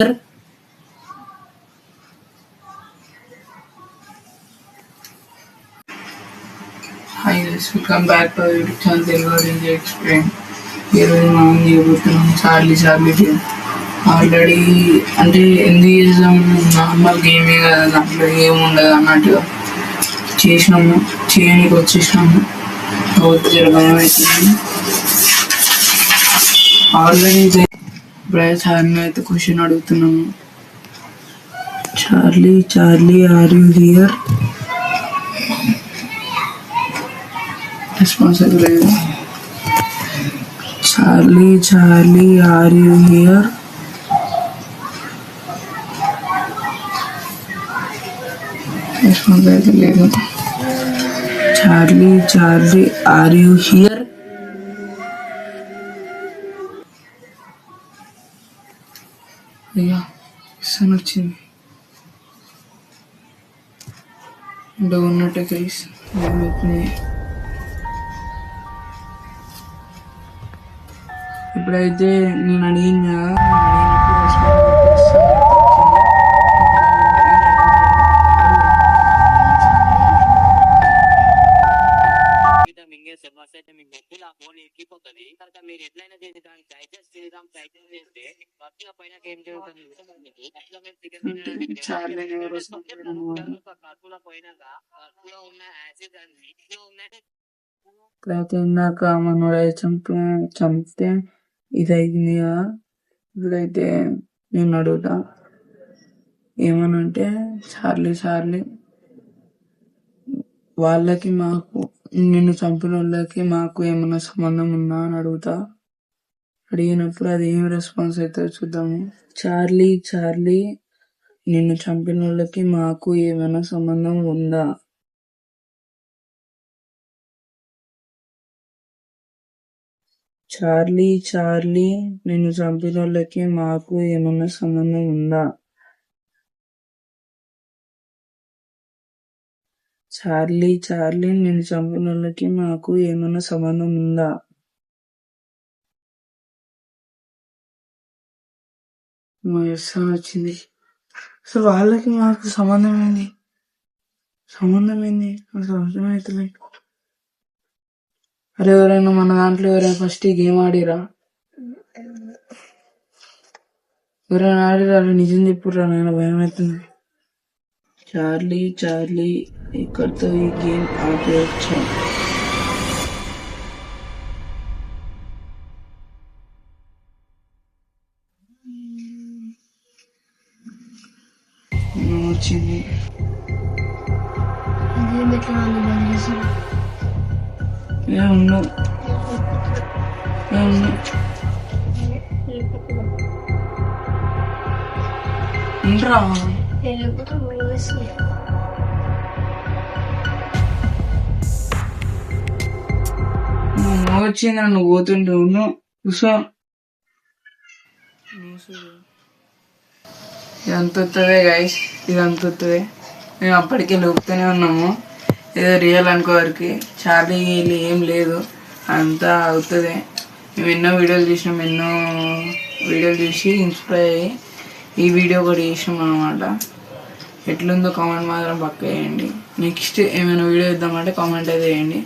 Hi guys, welcome back to our YouTube channel Telugu India Explain. ఈరోజు మనం చేయబోతున్నాం Charlie game. Already అంటే ఎందుకు చేసాం, నార్మల్ గేమే కదా, దాంట్లో ఏముండదు అన్నట్టుగా చేసినాము, చేయడానికి వచ్చేసినాము. జర భయం అవుతుంది. ఆల్రెడీ బ్రైస్ హార్ని అయితే క్వశ్చన్ అడుగుతున్నాము. Charlie are you here? Responsible లేదు. Charlie are you here? Response అయితే లేదు. Charlie are you here? అయ్యా ఇస్తాను వచ్చింది అంటే ఉన్నట్టే కైస్. ఇప్పుడైతే నేను అడిగిన మీరు ఎట్లయినా చేసి దానికి డైజెస్ట్ చేద్దాం, డైజెస్ట్ చేస్తే వర్క్ల పైన ఏం జరుగుతుంది, కడుపులో పోయినాక కడుపులో ఉన్న యాసిడ్ అన్ని ఇప్పుడైతే ఇందాక మనోడు చంపితే ఇది అయింది కదా. ఇప్పుడైతే నేను అడుగుతా ఏమనంటే, చార్లీ వాళ్ళకి మాకు, నిన్ను చంపిన వాళ్ళకి మాకు ఏమన్నా సంబంధం ఉందా అని అడుగుతా. అడిగినప్పుడు అది ఏం రెస్పాన్స్ అవుతుందో చూద్దాము. చార్లీ నిన్ను చంపిన వాళ్ళకి మాకు ఏమైనా సంబంధం ఉందా? చార్లీ నిన్ను చంపిన వాళ్ళకి మాకు ఏమన్నా సంబంధం ఉందా? చార్లీ నిన్ను చంపిన వాళ్ళకి మాకు ఏమన్నా సంబంధం ఉందా? వచ్చింది. అసలు వాళ్ళకి మాకు సంబంధం ఏంది అసలు అర్థమవుతలేదు. అరే ఎవరైనా మన దాంట్లో ఎవరైనా ఫస్ట్ ఈ గేమ్ ఆడిరా? ఎవరైనా ఆడిరా? నిజం చెప్పురా, నేను భయం అవుతుంది. చార్లీ ఇక్కడితో ఈ గేమ్ ఆపేయచ్చా? వచ్చింది. వచ్చింది నన్ను పోతుంటే చూసా. ఇది అంత వస్తుంది గైస్, ఇది అంత వస్తుంది. మేము అప్పటికే లోపుతూనే ఉన్నాము. ఏదో రియల్ అనుకోవరికి చార్లీ ఏం లేదు, అంతా అవుతుంది. మేము ఎన్నో వీడియోలు చూసి ఇన్స్పైర్ అయ్యి ఈ వీడియో కూడా చేసినాం అనమాట. ఎట్లుందో కామెంట్ మాత్రం పక్క వేయండి. నెక్స్ట్ ఏమైనా వీడియో ఇద్దామంటే కామెంట్ అయితే వేయండి.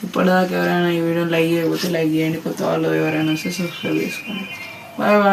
ఇప్పటిదాకా ఎవరైనా ఈ వీడియో లైక్ చేయకపోతే లైక్ చేయండి. కొత్త వాళ్ళు ఎవరైనా వస్తే సబ్స్క్రైబ్ చేసుకోండి. Bye bye.